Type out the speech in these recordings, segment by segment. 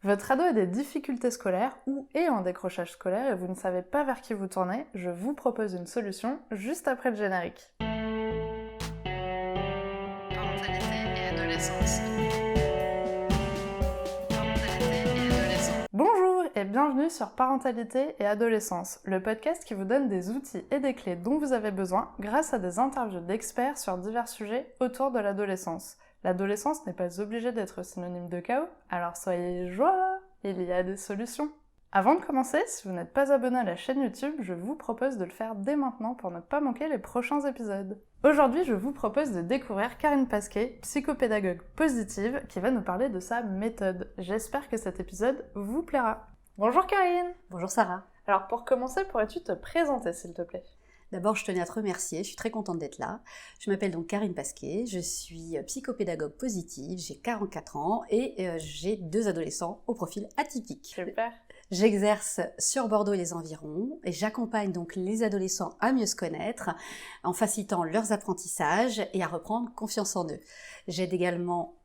Votre ado a des difficultés scolaires ou est en décrochage scolaire et vous ne savez pas vers qui vous tourner, je vous propose une solution juste après le générique. Parentalité et adolescence. Parentalité et adolescence. Bonjour et bienvenue sur Parentalité et Adolescence, le podcast qui vous donne des outils et des clés dont vous avez besoin grâce à des interviews d'experts sur divers sujets autour de l'adolescence. L'adolescence n'est pas obligée d'être synonyme de chaos, alors soyez joie, il y a des solutions. Avant de commencer, si vous n'êtes pas abonné à la chaîne YouTube, je vous propose de le faire dès maintenant pour ne pas manquer les prochains épisodes. Aujourd'hui, je vous propose de découvrir Karine Pasquet, psychopédagogue positive, qui va nous parler de sa méthode. J'espère que cet épisode vous plaira. Bonjour Karine! Bonjour Sarah. Alors pour commencer, pourrais-tu te présenter s'il te plaît? D'abord, je tenais à te remercier, je suis très contente d'être là. Je m'appelle donc Karine Pasquet, je suis psychopédagogue positive, j'ai 44 ans et j'ai 2 adolescents au profil atypique. Super! J'exerce sur Bordeaux et les environs et j'accompagne donc les adolescents à mieux se connaître en facilitant leurs apprentissages et à reprendre confiance en eux. J'aide également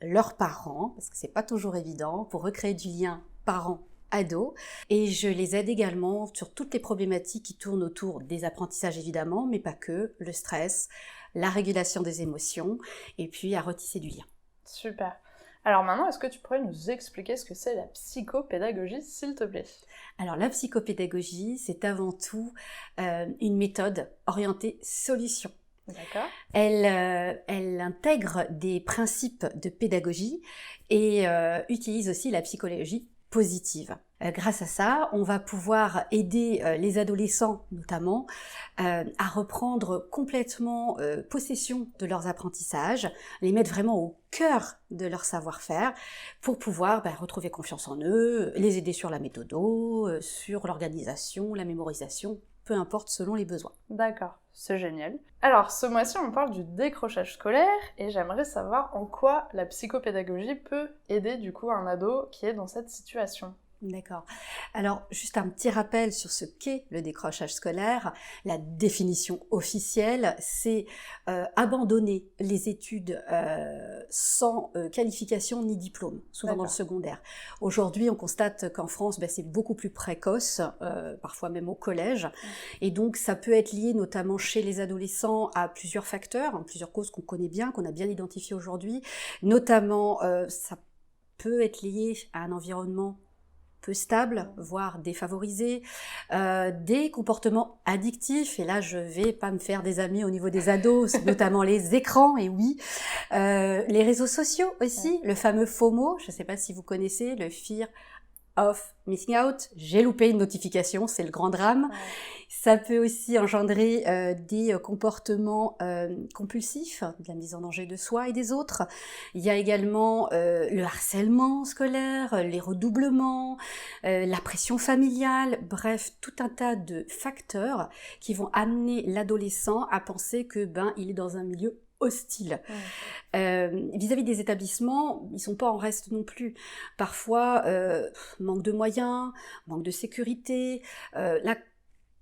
leurs parents, parce que c'est pas toujours évident, pour recréer du lien parents-ados. Et je les aide également sur toutes les problématiques qui tournent autour des apprentissages évidemment, mais pas que, le stress, la régulation des émotions, et puis à retisser du lien. Super! Alors maintenant, est-ce que tu pourrais nous expliquer ce que c'est la psychopédagogie, s'il te plaît? Alors la psychopédagogie, c'est avant tout une méthode orientée solution. D'accord. Elle intègre des principes de pédagogie et utilise aussi la psychologie positive. Grâce à ça, on va pouvoir aider les adolescents notamment à reprendre complètement possession de leurs apprentissages, les mettre vraiment au cœur de leur savoir-faire pour pouvoir retrouver confiance en eux, les aider sur la méthodo, sur l'organisation, la mémorisation, peu importe selon les besoins. D'accord, c'est génial. Alors, ce mois-ci, on parle du décrochage scolaire et j'aimerais savoir en quoi la psychopédagogie peut aider du coup un ado qui est dans cette situation. D'accord. Alors, juste un petit rappel sur ce qu'est le décrochage scolaire. La définition officielle, c'est abandonner les études sans qualification ni diplôme, souvent dans le secondaire. Aujourd'hui, on constate qu'en France, c'est beaucoup plus précoce, parfois même au collège. Et donc, ça peut être lié notamment chez les adolescents à plusieurs facteurs, plusieurs causes qu'on connaît bien, qu'on a bien identifiées aujourd'hui. Notamment, ça peut être lié à un environnement peu stable, voire défavorisé, des comportements addictifs, et là je vais pas me faire des amis au niveau des ados, notamment les écrans, et oui, les réseaux sociaux aussi, le fameux FOMO, je sais pas si vous connaissez, le Fear of Missing Out, j'ai loupé une notification, c'est le grand drame. Ouais. Ça peut aussi engendrer des comportements compulsifs, de la mise en danger de soi et des autres. Il y a également le harcèlement scolaire, les redoublements, la pression familiale, bref, tout un tas de facteurs qui vont amener l'adolescent à penser que il est dans un milieu hostile. Vis-à-vis des établissements, ils sont pas en reste non plus. Parfois, manque de moyens, manque de sécurité,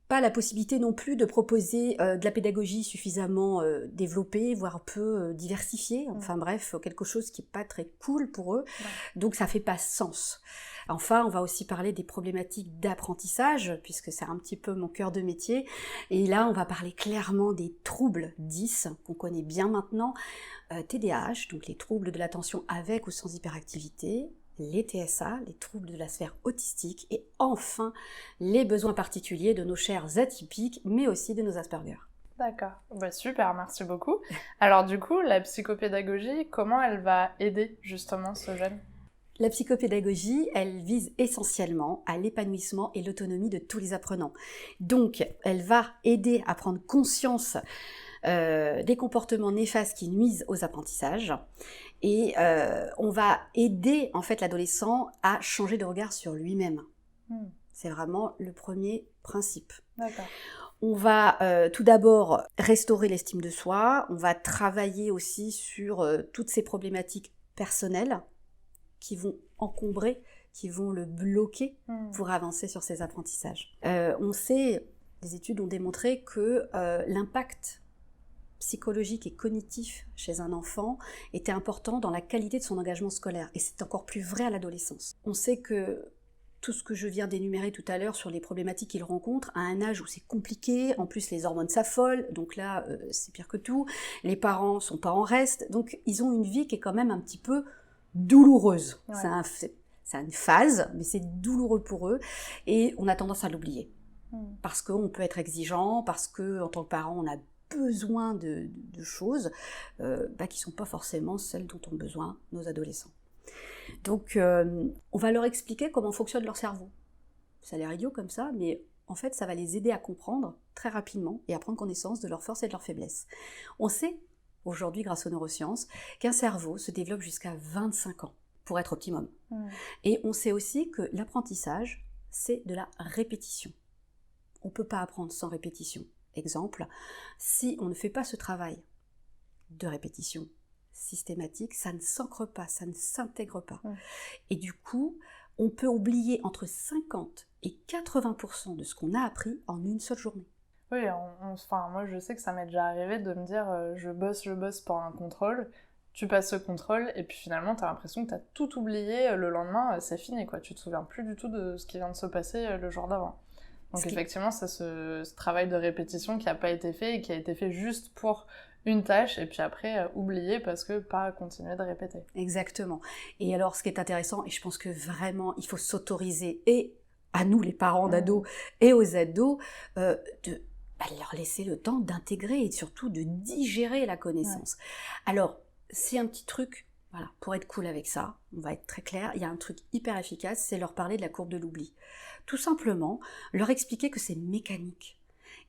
pas la possibilité non plus de proposer de la pédagogie suffisamment développée, voire peu diversifiée. Enfin bref, quelque chose qui est pas très cool pour eux. Donc ça fait pas sens. Enfin, on va aussi parler des problématiques d'apprentissage, puisque c'est un petit peu mon cœur de métier. Et là, on va parler clairement des troubles 10, qu'on connaît bien maintenant. TDAH, donc les troubles de l'attention avec ou sans hyperactivité. Les TSA, les troubles de la sphère autistique. Et enfin, les besoins particuliers de nos chers atypiques, mais aussi de nos Asperger. D'accord, super, merci beaucoup. Alors du coup, la psychopédagogie, comment elle va aider justement ce jeune ? La psychopédagogie, elle vise essentiellement à l'épanouissement et l'autonomie de tous les apprenants. Donc, elle va aider à prendre conscience des comportements néfastes qui nuisent aux apprentissages. Et on va aider en fait l'adolescent à changer de regard sur lui-même. C'est vraiment le premier principe. D'accord. On va tout d'abord restaurer l'estime de soi. On va travailler aussi sur toutes ces problématiques personnelles qui vont encombrer, qui vont le bloquer pour avancer sur ses apprentissages. On sait, les études ont démontré que l'impact psychologique et cognitif chez un enfant était important dans la qualité de son engagement scolaire. Et c'est encore plus vrai à l'adolescence. On sait que tout ce que je viens d'énumérer tout à l'heure sur les problématiques qu'il rencontre, à un âge où c'est compliqué, en plus les hormones s'affolent, donc là c'est pire que tout, les parents sont pas en reste, donc ils ont une vie qui est quand même un petit peu douloureuse. Ouais. C'est une phase, mais c'est douloureux pour eux, et on a tendance à l'oublier. Parce qu'on peut être exigeant, parce qu'en tant que parent, on a besoin de choses qui ne sont pas forcément celles dont ont besoin nos adolescents. Donc, on va leur expliquer comment fonctionne leur cerveau. Ça a l'air idiot comme ça, mais en fait, ça va les aider à comprendre très rapidement et à prendre connaissance de leurs forces et de leurs faiblesses. On sait, aujourd'hui, grâce aux neurosciences, qu'un cerveau se développe jusqu'à 25 ans pour être optimum. Et on sait aussi que l'apprentissage, c'est de la répétition. On ne peut pas apprendre sans répétition. Exemple, si on ne fait pas ce travail de répétition systématique, ça ne s'ancre pas, ça ne s'intègre pas. Et du coup, on peut oublier entre 50 et 80% de ce qu'on a appris en une seule journée. Oui, moi je sais que ça m'est déjà arrivé de me dire je bosse pour un contrôle, tu passes ce contrôle et puis finalement t'as l'impression que t'as tout oublié, le lendemain c'est fini quoi, tu te souviens plus du tout de ce qui vient de se passer le jour d'avant. Donc effectivement c'est ce travail de répétition qui n'a pas été fait et qui a été fait juste pour une tâche et puis après oublié parce que pas continuer de répéter. Exactement. Et alors ce qui est intéressant, et je pense que vraiment il faut s'autoriser, et à nous les parents d'ados et aux ados, de leur laisser le temps d'intégrer et surtout de digérer la connaissance. Alors, c'est un petit truc, voilà, pour être cool avec ça, on va être très clair, il y a un truc hyper efficace, c'est leur parler de la courbe de l'oubli. Tout simplement, leur expliquer que c'est mécanique.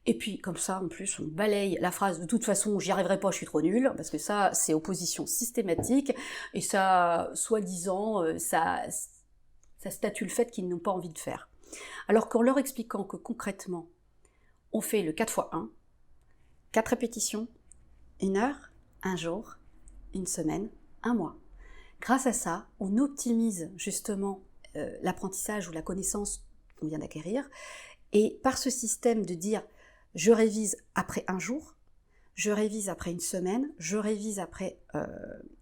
Et puis, comme ça, en plus, on balaye la phrase « de toute façon, j'y arriverai pas, je suis trop nulle », parce que ça, c'est opposition systématique, et ça, soi-disant, ça statue le fait qu'ils n'ont pas envie de faire. Alors qu'en leur expliquant que concrètement, on fait le 4 x 1, 4 répétitions, 1 heure, 1 jour, 1 semaine, 1 mois. Grâce à ça, on optimise justement l'apprentissage ou la connaissance qu'on vient d'acquérir. Et par ce système de dire « je révise après 1 jour », je révise après 1 semaine, je révise après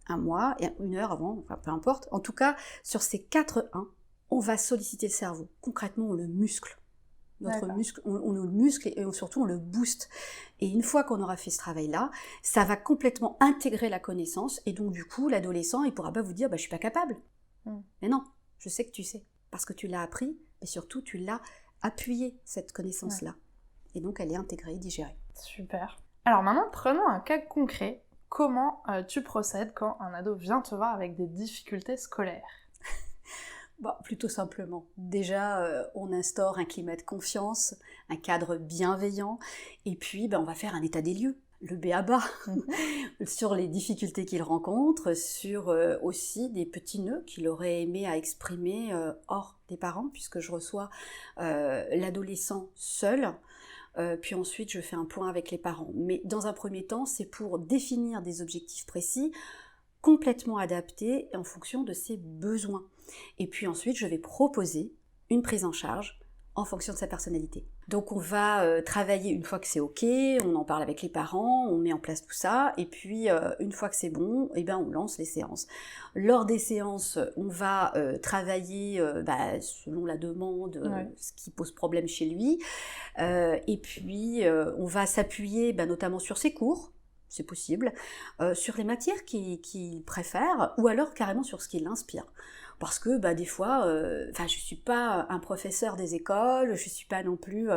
1 mois, et 1 heure avant, enfin peu importe. En tout cas, sur ces 4-1, on va solliciter le cerveau. Concrètement, on le muscle. Notre muscle, on le muscle et surtout on le booste. Et une fois qu'on aura fait ce travail-là, ça va complètement intégrer la connaissance et donc du coup, l'adolescent, il pourra pas vous dire « je suis pas capable ». Mais non, je sais que tu sais, parce que tu l'as appris et surtout tu l'as appuyé, cette connaissance-là. Et donc elle est intégrée, digérée. Super. Alors maintenant, prenons un cas concret. Comment tu procèdes quand un ado vient te voir avec des difficultés scolaires ? Plutôt simplement. Déjà, on instaure un climat de confiance, un cadre bienveillant, et puis on va faire un état des lieux, le b.a.-ba, sur les difficultés qu'il rencontre, sur aussi des petits nœuds qu'il aurait aimé à exprimer hors des parents, puisque je reçois l'adolescent seul, puis ensuite je fais un point avec les parents. Mais dans un premier temps, c'est pour définir des objectifs précis, complètement adaptés en fonction de ses besoins. Et puis ensuite, je vais proposer une prise en charge en fonction de sa personnalité. Donc on va travailler une fois que c'est ok, on en parle avec les parents, on met en place tout ça, et puis une fois que c'est bon, on lance les séances. Lors des séances, on va travailler selon la demande, ce qui pose problème chez lui, et puis on va s'appuyer notamment sur ses cours, c'est possible, sur les matières qu'il préfère, ou alors carrément sur ce qui l'inspire. Parce que des fois, je suis pas un professeur des écoles, je suis pas non plus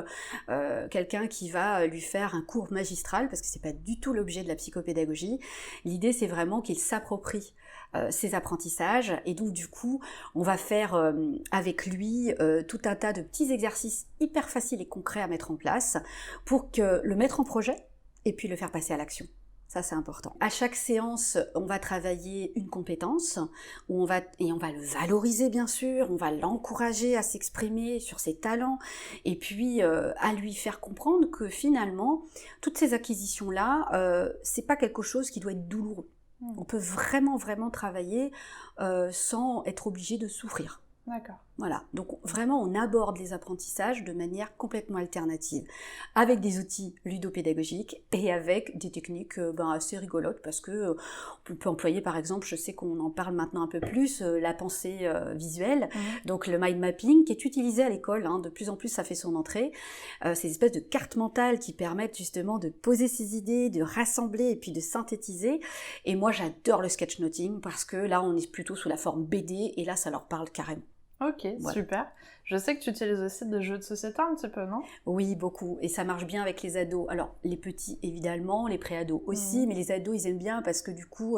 quelqu'un qui va lui faire un cours magistral, parce que c'est pas du tout l'objet de la psychopédagogie. L'idée, c'est vraiment qu'il s'approprie ses apprentissages, et donc du coup, on va faire avec lui tout un tas de petits exercices hyper faciles et concrets à mettre en place pour que le mettre en projet et puis le faire passer à l'action. Ça, c'est important. À chaque séance, on va travailler une compétence, on va le valoriser, bien sûr, on va l'encourager à s'exprimer sur ses talents, et puis à lui faire comprendre que finalement, toutes ces acquisitions-là, c'est pas quelque chose qui doit être douloureux. On peut vraiment, vraiment travailler sans être obligé de souffrir. D'accord. Voilà, donc vraiment on aborde les apprentissages de manière complètement alternative, avec des outils ludopédagogiques et avec des techniques assez rigolotes parce que on peut employer par exemple, je sais qu'on en parle maintenant un peu plus, la pensée visuelle, donc le mind mapping qui est utilisé à l'école, de plus en plus ça fait son entrée, ces espèces de cartes mentales qui permettent justement de poser ses idées, de rassembler et puis de synthétiser, et moi j'adore le sketchnoting parce que là on est plutôt sous la forme BD et là ça leur parle carrément. Ok, Voilà. super. Je sais que tu utilises aussi des jeux de société un petit peu, non? Oui, beaucoup. Et ça marche bien avec les ados. Alors, les petits, évidemment, les pré-ados aussi, mais les ados, ils aiment bien parce que du coup,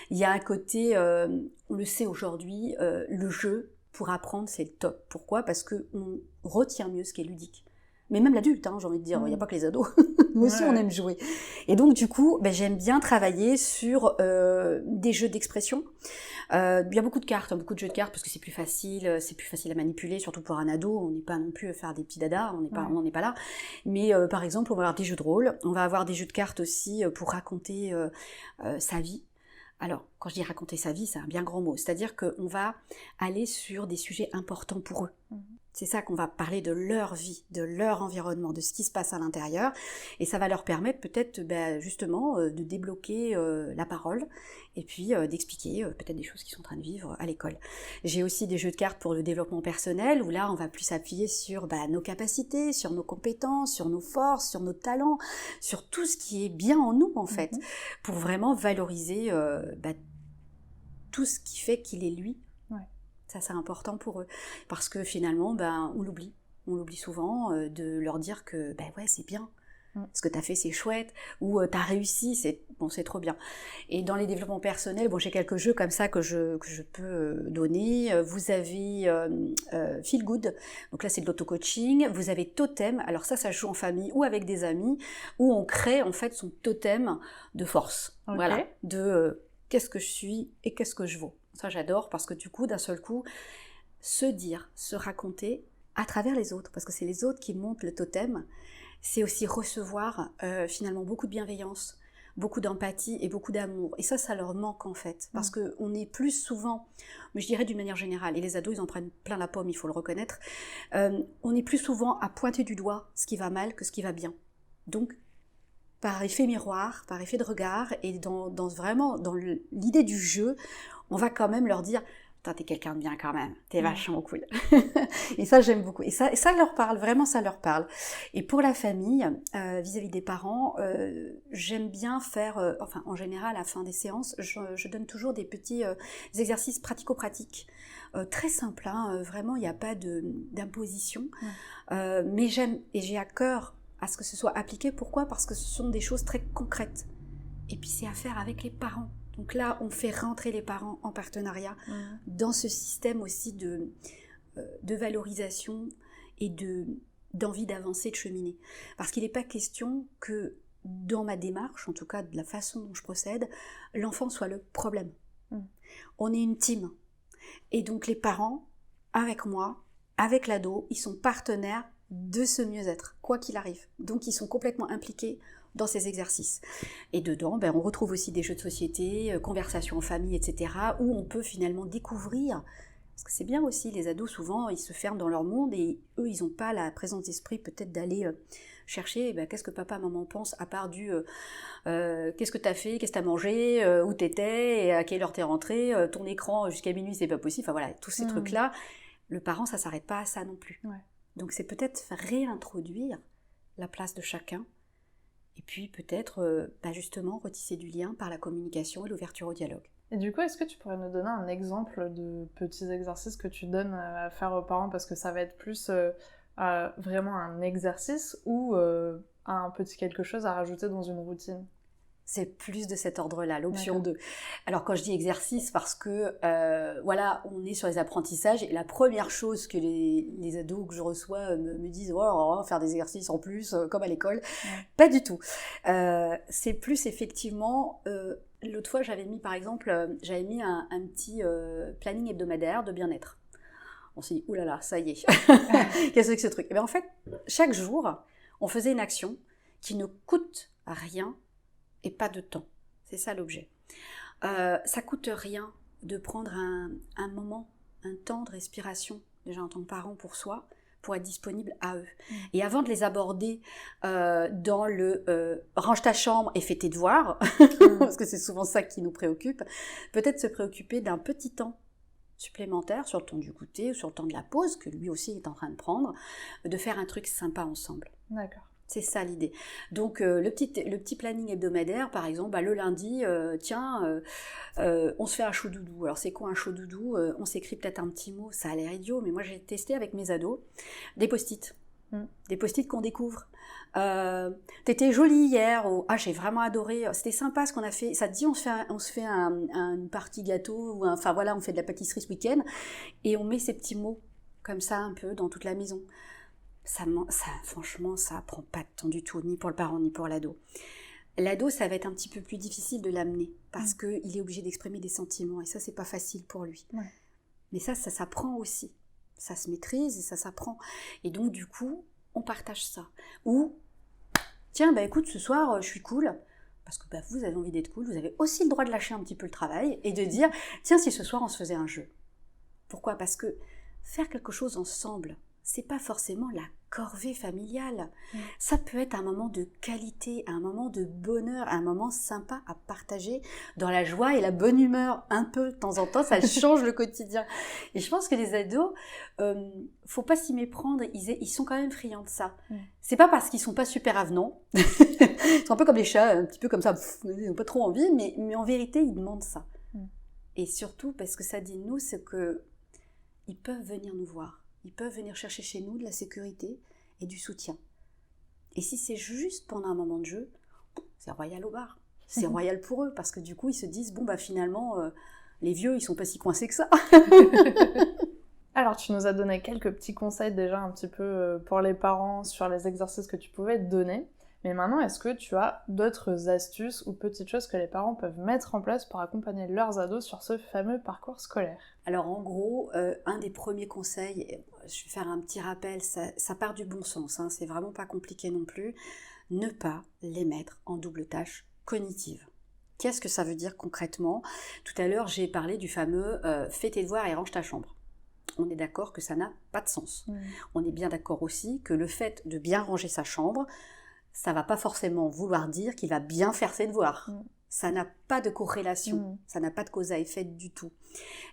il y a un côté, on le sait aujourd'hui, le jeu, pour apprendre, c'est le top. Pourquoi ? Parce qu'on retient mieux ce qui est ludique. Mais même l'adulte, j'ai envie de dire, il n'y a pas que les ados. Nous aussi, on aime jouer. Et donc, du coup, j'aime bien travailler sur des jeux d'expression. Il y a beaucoup de cartes, beaucoup de jeux de cartes, parce que c'est plus facile à manipuler, surtout pour un ado. On n'est pas non plus à faire des petits dadas, on n'en est pas là. Mais par exemple, on va avoir des jeux de rôle, on va avoir des jeux de cartes aussi pour raconter sa vie. Alors, quand je dis raconter sa vie, c'est un bien grand mot. C'est-à-dire qu'on va aller sur des sujets importants pour eux. C'est ça qu'on va parler de leur vie, de leur environnement, de ce qui se passe à l'intérieur. Et ça va leur permettre peut-être justement de débloquer la parole et puis d'expliquer peut-être des choses qu'ils sont en train de vivre à l'école. J'ai aussi des jeux de cartes pour le développement personnel où là on va plus s'appuyer sur nos capacités, sur nos compétences, sur nos forces, sur nos talents, sur tout ce qui est bien en nous en fait, pour vraiment valoriser tout ce qui fait qu'il est lui. Ça, c'est important pour eux. Parce que finalement, on l'oublie. On l'oublie souvent de leur dire que, c'est bien. Ce que tu as fait, c'est chouette. Ou tu as réussi, c'est trop bien. Et dans les développements personnels, j'ai quelques jeux comme ça que je peux donner. Vous avez Feel Good. Donc là, c'est de l'auto-coaching. Vous avez Totem. Alors ça se joue en famille ou avec des amis, où on crée en fait son totem de force. Okay. Voilà. De qu'est-ce que je suis et qu'est-ce que je vaux. Ça, j'adore parce que du coup, d'un seul coup, se dire, se raconter à travers les autres, parce que c'est les autres qui montent le totem, c'est aussi recevoir finalement beaucoup de bienveillance, beaucoup d'empathie et beaucoup d'amour. Et ça leur manque en fait, parce qu'on est plus souvent, mais je dirais d'une manière générale, et les ados, ils en prennent plein la pomme, il faut le reconnaître, on est plus souvent à pointer du doigt ce qui va mal que ce qui va bien. Donc, par effet miroir, par effet de regard, et vraiment dans l'idée du jeu, on va quand même leur dire « T'es quelqu'un de bien quand même, t'es vachement cool. » Et ça, j'aime beaucoup. Et ça leur parle, vraiment ça leur parle. Et pour la famille, vis-à-vis des parents, j'aime bien faire, en général, à la fin des séances, je donne toujours des petits exercices pratico-pratiques, très simples, vraiment, il n'y a pas d'imposition. Mais j'aime, et j'ai à cœur à ce que ce soit appliqué. Pourquoi ? Parce que ce sont des choses très concrètes. Et puis c'est à faire avec les parents. Donc là, on fait rentrer les parents en partenariat dans ce système aussi de valorisation et d'envie d'avancer, de cheminer. Parce qu'il n'est pas question que dans ma démarche, en tout cas de la façon dont je procède, l'enfant soit le problème. On est une team. Et donc les parents, avec moi, avec l'ado, ils sont partenaires de ce mieux-être, quoi qu'il arrive. Donc ils sont complètement impliqués dans ces exercices. Et dedans, on retrouve aussi des jeux de société, conversations en famille, etc., où on peut finalement découvrir, parce que c'est bien aussi, les ados, souvent, ils se ferment dans leur monde, et eux, ils n'ont pas la présence d'esprit peut-être d'aller chercher, qu'est-ce que papa, maman pense, à part du qu'est-ce que t'as fait, qu'est-ce que t'as mangé, où t'étais, et à quelle heure t'es rentré, ton écran jusqu'à minuit, c'est pas possible, enfin voilà, tous ces trucs-là, le parent, ça s'arrête pas à ça non plus. Donc c'est peut-être réintroduire la place de chacun, et puis peut-être justement retisser du lien par la communication et l'ouverture au dialogue. Et du coup, est-ce que tu pourrais nous donner un exemple de petits exercices que tu donnes à faire aux parents, parce que ça va être plus vraiment un exercice ou un petit quelque chose à rajouter dans une routine? C'est plus de cet ordre-là, l'option 2. Alors quand je dis exercice, parce que on est sur les apprentissages, et la première chose que les ados que je reçois me disent « Oh, on va faire des exercices en plus, comme à l'école ». Pas du tout. C'est plus effectivement... l'autre fois, j'avais mis un petit planning hebdomadaire de bien-être. On s'est dit « Ouh là là, ça y est, qu'est-ce que c'est que ce truc ?» Et bien en fait, chaque jour, on faisait une action qui ne coûte rien et pas de temps. C'est ça l'objet. Ça coûte rien de prendre un moment un temps de respiration, déjà en tant que parent pour soi, pour être disponible à eux. Et avant de les aborder dans le range ta chambre et fais tes devoirs, parce que c'est souvent ça qui nous préoccupe, peut-être se préoccuper d'un petit temps supplémentaire sur le temps du goûter ou sur le temps de la pause, que lui aussi est en train de prendre, de faire un truc sympa ensemble. D'accord. C'est ça l'idée. Donc le petit planning hebdomadaire, par exemple, le lundi, on se fait un chaud doudou. Alors c'est quoi un chaud doudou? On s'écrit peut-être un petit mot, ça a l'air idiot, mais moi j'ai testé avec mes ados, des post-it. Des post-it qu'on découvre. T'étais jolie hier, j'ai vraiment adoré, c'était sympa ce qu'on a fait. Ça te dit, on se fait une partie gâteau, on fait de la pâtisserie ce week-end, et on met ces petits mots comme ça un peu dans toute la maison. Franchement, ça prend pas de temps du tout, ni pour le parent, ni pour l'ado. L'ado, ça va être un petit peu plus difficile de l'amener, parce qu'il est obligé d'exprimer des sentiments, et ça, c'est pas facile pour lui. Ouais. Mais ça s'apprend aussi. Ça se maîtrise et ça s'apprend. Et donc, du coup, on partage ça. Ou, tiens, écoute, ce soir, je suis cool, parce que vous avez envie d'être cool, vous avez aussi le droit de lâcher un petit peu le travail, et de dire, tiens, si ce soir, on se faisait un jeu. Pourquoi ? Parce que faire quelque chose ensemble, c'est pas forcément la corvée familiale. Ça peut être un moment de qualité, un moment de bonheur, un moment sympa à partager dans la joie et la bonne humeur. Un peu de temps en temps, ça change le quotidien. Et je pense que les ados, faut pas s'y méprendre, ils sont quand même friands de ça. C'est pas parce qu'ils sont pas super avenants, ils sont un peu comme les chats, un petit peu comme ça, ils n'ont pas trop envie, mais en vérité, ils demandent ça. Et surtout, parce que ça dit de nous, c'est que ils peuvent venir nous voir. Ils peuvent venir chercher chez nous de la sécurité et du soutien. Et si c'est juste pendant un moment de jeu, c'est royal au bar. C'est royal pour eux, parce que du coup, ils se disent, finalement, les vieux, ils sont pas si coincés que ça. Alors, tu nous as donné quelques petits conseils déjà un petit peu pour les parents sur les exercices que tu pouvais te donner. Mais maintenant, est-ce que tu as d'autres astuces ou petites choses que les parents peuvent mettre en place pour accompagner leurs ados sur ce fameux parcours scolaire ? Alors en gros, un des premiers conseils, je vais faire un petit rappel, ça part du bon sens, c'est vraiment pas compliqué non plus, ne pas les mettre en double tâche cognitive. Qu'est-ce que ça veut dire concrètement ? Tout à l'heure, j'ai parlé du fameux « fais tes devoirs et range ta chambre ». On est d'accord que ça n'a pas de sens. On est bien d'accord aussi que le fait de bien ranger sa chambre, ça va pas forcément vouloir dire qu'il va bien faire ses devoirs. Ça n'a pas de corrélation, ça n'a pas de cause à effet du tout.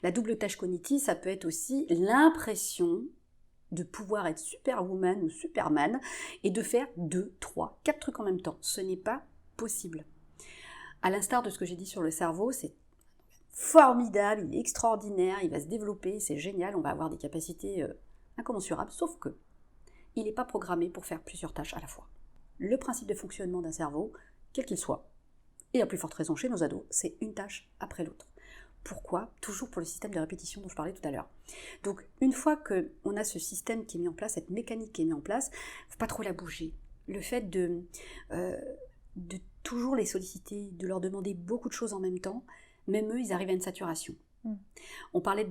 La double tâche cognitive, ça peut être aussi l'impression de pouvoir être superwoman ou superman et de faire 2, 3, 4 trucs en même temps. Ce n'est pas possible. À l'instar de ce que j'ai dit sur le cerveau, c'est formidable, il est extraordinaire, il va se développer, c'est génial, on va avoir des capacités incommensurables, sauf que il n'est pas programmé pour faire plusieurs tâches à la fois. Le principe de fonctionnement d'un cerveau, quel qu'il soit, et à plus forte raison chez nos ados, c'est une tâche après l'autre. Pourquoi ? Toujours pour le système de répétition dont je parlais tout à l'heure. Donc, une fois qu'on a ce système qui est mis en place, cette mécanique qui est mise en place, il ne faut pas trop la bouger. Le fait de toujours les solliciter, de leur demander beaucoup de choses en même temps, même eux, ils arrivent à une saturation. On parlait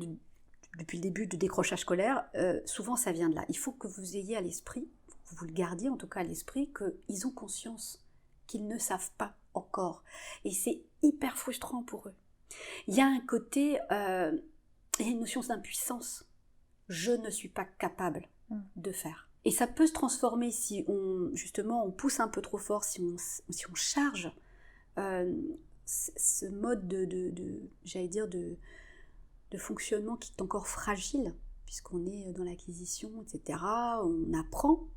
depuis le début de décrochage scolaire, souvent ça vient de là. Il faut que vous ayez à l'esprit, que vous le gardiez en tout cas à l'esprit, qu'ils ont conscience qu'ils ne savent pas encore. Et c'est hyper frustrant pour eux. Il y a un côté, il y a une notion d'impuissance. Je ne suis pas capable de faire. Et ça peut se transformer si on pousse un peu trop fort, si on charge ce mode de fonctionnement qui est encore fragile, puisqu'on est dans l'acquisition, etc. On apprend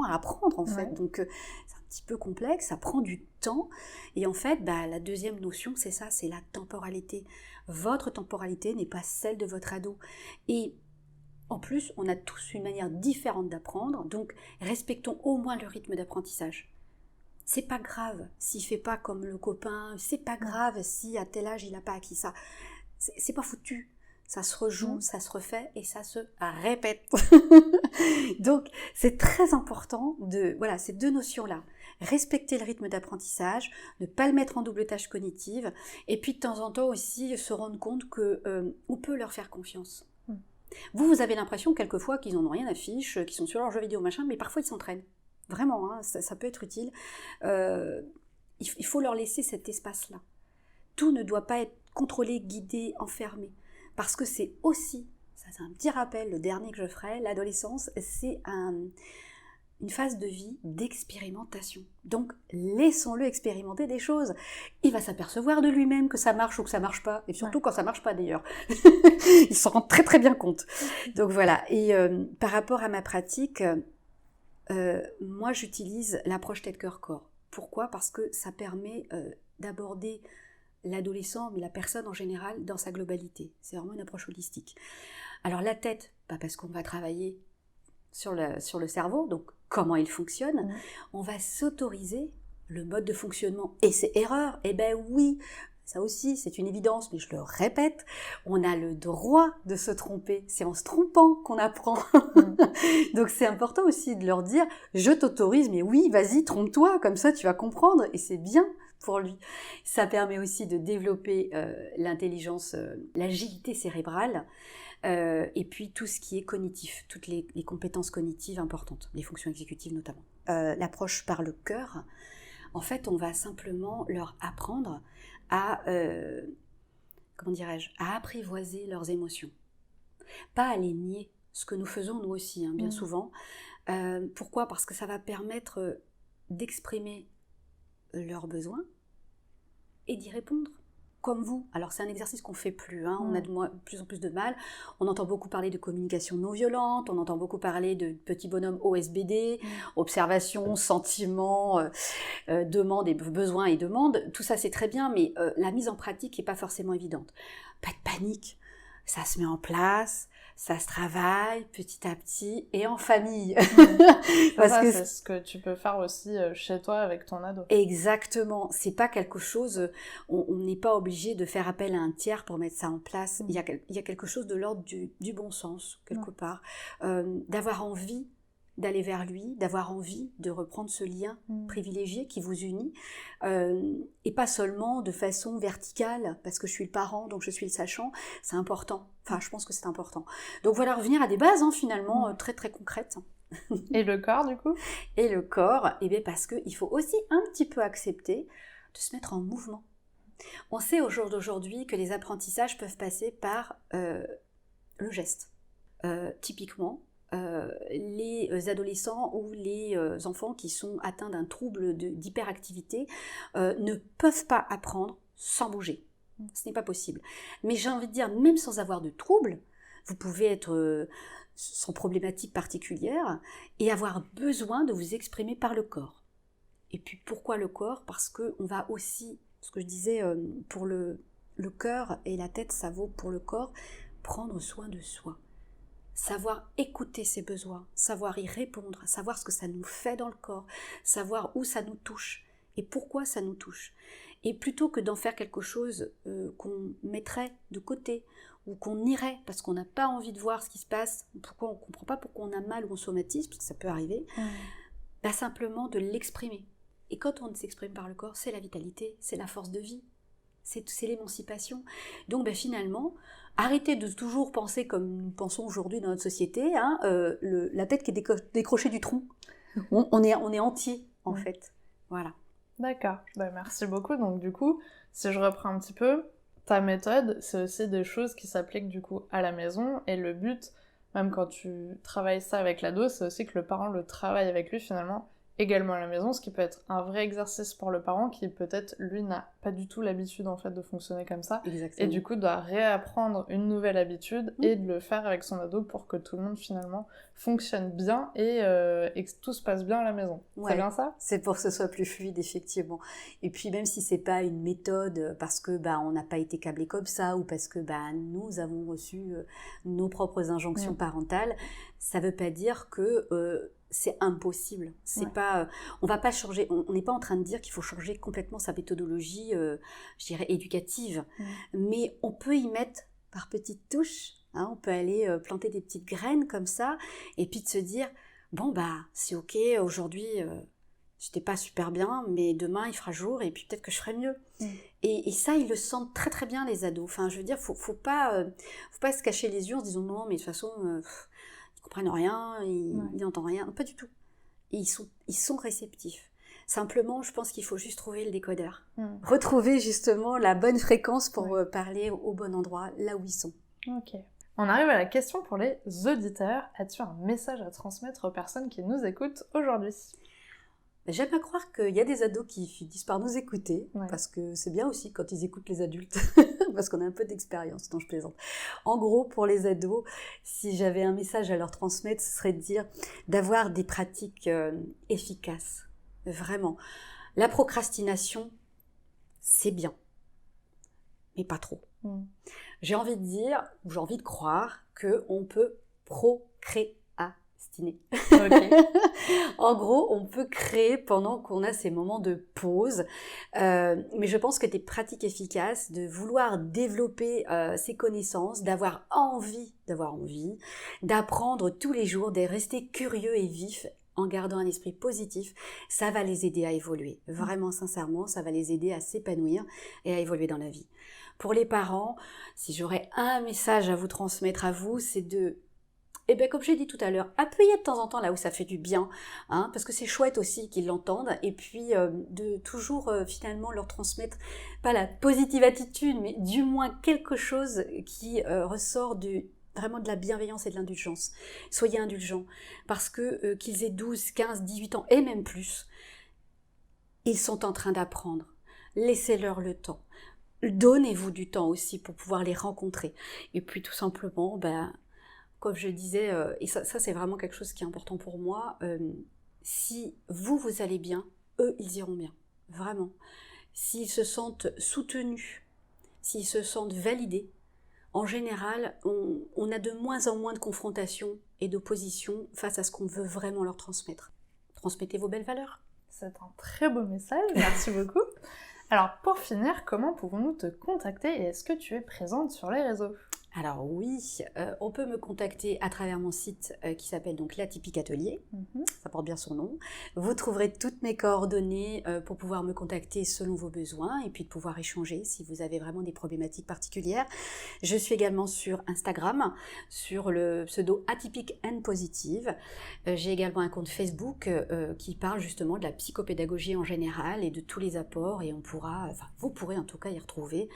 à apprendre en fait. Donc c'est un petit peu complexe, ça prend du temps. Et en fait, la deuxième notion, c'est ça, c'est la temporalité. Votre temporalité n'est pas celle de votre ado. Et en plus, on a tous une manière différente d'apprendre, donc respectons au moins le rythme d'apprentissage. C'est pas grave s'il fait pas comme le copain, c'est pas grave si à tel âge il n'a pas acquis ça. C'est pas foutu. Ça se rejoue, ça se refait et ça se répète. Donc, c'est très important ces deux notions-là. Respecter le rythme d'apprentissage, ne pas le mettre en double tâche cognitive, et puis de temps en temps aussi se rendre compte qu'on peut leur faire confiance. Vous avez l'impression quelquefois qu'ils n'en ont rien à fiche, qu'ils sont sur leur jeu vidéo, machin, mais parfois ils s'entraînent. Vraiment, ça peut être utile. Il faut leur laisser cet espace-là. Tout ne doit pas être contrôlé, guidé, enfermé. Parce que c'est aussi ça c'est un petit rappel, le dernier que je ferai, l'adolescence, c'est une phase de vie d'expérimentation. Donc, laissons-le expérimenter des choses. Il va s'apercevoir de lui-même que ça marche ou que ça marche pas, et surtout quand ça marche pas d'ailleurs. Il s'en rend très très bien compte. Donc voilà, et par rapport à ma pratique, moi j'utilise l'approche tête-cœur-corps. Pourquoi ? Parce que ça permet d'aborder l'adolescent, mais la personne en général, dans sa globalité. C'est vraiment une approche holistique. Alors la tête, parce qu'on va travailler sur le cerveau, donc comment il fonctionne, on va s'autoriser le mode de fonctionnement et ses erreurs. Eh ben oui, ça aussi c'est une évidence, mais je le répète, on a le droit de se tromper. C'est en se trompant qu'on apprend. Donc c'est important aussi de leur dire, je t'autorise, mais oui, vas-y, trompe-toi, comme ça tu vas comprendre, et c'est bien pour lui. Ça permet aussi de développer l'intelligence, l'agilité cérébrale, et puis tout ce qui est cognitif, toutes les compétences cognitives importantes, les fonctions exécutives notamment. L'approche par le cœur, en fait, on va simplement leur apprendre à, à apprivoiser leurs émotions. Pas à les nier, ce que nous faisons nous aussi, bien souvent. Pourquoi ? Parce que ça va permettre d'exprimer leurs besoins et d'y répondre. Comme vous. Alors c'est un exercice qu'on ne fait plus, on a de plus en plus de mal. On entend beaucoup parler de communication non violente, on entend beaucoup parler de petits bonhommes OSBD, observation, sentiment, demande et besoin et demande. Tout ça c'est très bien, mais la mise en pratique n'est pas forcément évidente. Pas de panique, ça se met en place, ça se travaille petit à petit et en famille. C'est ce que tu peux faire aussi chez toi avec ton ado. Exactement, c'est pas quelque chose, on n'est pas obligé de faire appel à un tiers pour mettre ça en place. Il y a quelque chose de l'ordre du bon sens, quelque part, d'avoir envie d'aller vers lui, d'avoir envie de reprendre ce lien privilégié qui vous unit, et pas seulement de façon verticale, parce que je suis le parent, donc je suis le sachant, c'est important. Enfin, je pense que c'est important. Donc voilà, revenir à des bases, finalement, très très concrètes. Et le corps, du coup ? Et le corps, parce qu'il faut aussi un petit peu accepter de se mettre en mouvement. On sait au jour d'aujourd'hui que les apprentissages peuvent passer par le geste. Typiquement, les adolescents ou les enfants qui sont atteints d'un trouble d'hyperactivité ne peuvent pas apprendre sans bouger. Ce n'est pas possible. Mais j'ai envie de dire, même sans avoir de trouble, vous pouvez être sans problématique particulière et avoir besoin de vous exprimer par le corps. Et puis pourquoi le corps ? Parce qu'on va aussi, ce que je disais pour le cœur et la tête, ça vaut pour le corps, prendre soin de soi. Savoir écouter ses besoins, savoir y répondre, savoir ce que ça nous fait dans le corps, savoir où ça nous touche et pourquoi ça nous touche. Et plutôt que d'en faire quelque chose qu'on mettrait de côté ou qu'on irait parce qu'on n'a pas envie de voir ce qui se passe, pourquoi on ne comprend pas pourquoi on a mal ou on somatise, parce que ça peut arriver, simplement de l'exprimer. Et quand on s'exprime par le corps, c'est la vitalité, c'est la force de vie, c'est l'émancipation. Donc finalement, arrêtez de toujours penser comme nous pensons aujourd'hui dans notre société, la tête qui est décrochée du tronc. On est entier en fait. Voilà. D'accord, merci beaucoup. Donc du coup, si je reprends un petit peu, ta méthode, c'est aussi des choses qui s'appliquent du coup à la maison, et le but, même quand tu travailles ça avec l'ado, c'est aussi que le parent le travaille avec lui finalement également à la maison, ce qui peut être un vrai exercice pour le parent qui peut-être lui n'a pas du tout l'habitude en fait de fonctionner comme ça. Exactement. Et du coup doit réapprendre une nouvelle habitude et de le faire avec son ado pour que tout le monde finalement fonctionne bien et que tout se passe bien à la maison. Ouais. C'est bien ça ? C'est pour que ce soit plus fluide effectivement. Et puis même si c'est pas une méthode parce que on n'a pas été câblé comme ça ou parce que nous avons reçu nos propres injonctions parentales, ça veut pas dire que c'est impossible. C'est pas, on va pas changer. On n'est pas en train de dire qu'il faut changer complètement sa méthodologie, je dirais éducative, mais on peut y mettre par petites touches. On peut aller planter des petites graines comme ça, et puis de se dire c'est ok. Aujourd'hui, j'étais pas super bien, mais demain il fera jour, et puis peut-être que je ferai mieux. Et ça, ils le sentent très très bien les ados. Enfin, je veux dire, faut pas se cacher les yeux en se disant non, mais de toute façon. Ils comprennent rien, ils n'entendent rien, pas du tout. Et ils sont réceptifs. Simplement, je pense qu'il faut juste trouver le décodeur. Retrouver justement la bonne fréquence pour parler au bon endroit, là où ils sont. Ok. On arrive à la question pour les auditeurs. As-tu un message à transmettre aux personnes qui nous écoutent aujourd'hui? J'aime à croire qu'il y a des ados qui finissent par nous écouter, Ouais. parce que c'est bien aussi quand ils écoutent les adultes, parce qu'on a un peu d'expérience, non je plaisante. En gros, pour les ados, si j'avais un message à leur transmettre, ce serait de dire d'avoir des pratiques efficaces, vraiment. La procrastination, c'est bien, mais pas trop. J'ai envie de dire, ou j'ai envie de croire, qu'on peut procréastiner. Ok. En gros, on peut créer pendant qu'on a ces moments de pause, mais je pense que des pratiques efficaces, de vouloir développer ses connaissances, d'avoir envie, d'apprendre tous les jours, de rester curieux et vif, en gardant un esprit positif, ça va les aider à évoluer. Vraiment, sincèrement, ça va les aider à s'épanouir et à évoluer dans la vie. Pour les parents, si j'aurais un message à vous transmettre à vous, c'est de... Eh bien, comme j'ai dit tout à l'heure, appuyer de temps en temps là où ça fait du bien, hein, parce que c'est chouette aussi qu'ils l'entendent, et puis de toujours finalement leur transmettre, pas la positive attitude, mais du moins quelque chose qui ressort vraiment de la bienveillance et de l'indulgence. Soyez indulgents, parce que qu'ils aient 12, 15, 18 ans, et même plus, ils sont en train d'apprendre. Laissez-leur le temps. Donnez-vous du temps aussi pour pouvoir les rencontrer. Et puis tout simplement, comme je disais, et ça c'est vraiment quelque chose qui est important pour moi, si vous allez bien, eux ils iront bien, vraiment. S'ils se sentent soutenus, s'ils se sentent validés, en général, on a de moins en moins de confrontations et d'oppositions face à ce qu'on veut vraiment leur transmettre. Transmettez vos belles valeurs. C'est un très beau message, merci beaucoup. Alors pour finir, comment pouvons-nous te contacter et est-ce que tu es présente sur les réseaux? Alors oui, on peut me contacter à travers mon site qui s'appelle donc l'Atypique Atelier, ça porte bien son nom. Vous trouverez toutes mes coordonnées pour pouvoir me contacter selon vos besoins et puis de pouvoir échanger si vous avez vraiment des problématiques particulières. Je suis également sur Instagram, sur le pseudo Atypique and Positive. J'ai également un compte Facebook qui parle justement de la psychopédagogie en général et de tous les apports et vous pourrez en tout cas y retrouver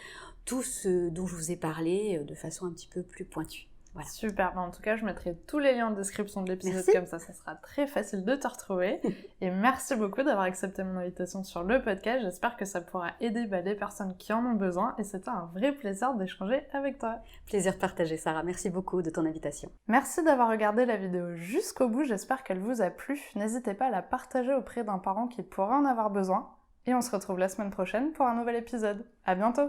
tout ce dont je vous ai parlé de façon un petit peu plus pointue. Voilà. Super, en tout cas je mettrai tous les liens en description de l'épisode, Merci. comme ça sera très facile de te retrouver. Et merci beaucoup d'avoir accepté mon invitation sur le podcast, j'espère que ça pourra aider les personnes qui en ont besoin et c'était un vrai plaisir d'échanger avec toi. Plaisir partagé Sarah, merci beaucoup de ton invitation. Merci d'avoir regardé la vidéo jusqu'au bout, j'espère qu'elle vous a plu. N'hésitez pas à la partager auprès d'un parent qui pourrait en avoir besoin. Et on se retrouve la semaine prochaine pour un nouvel épisode. À bientôt!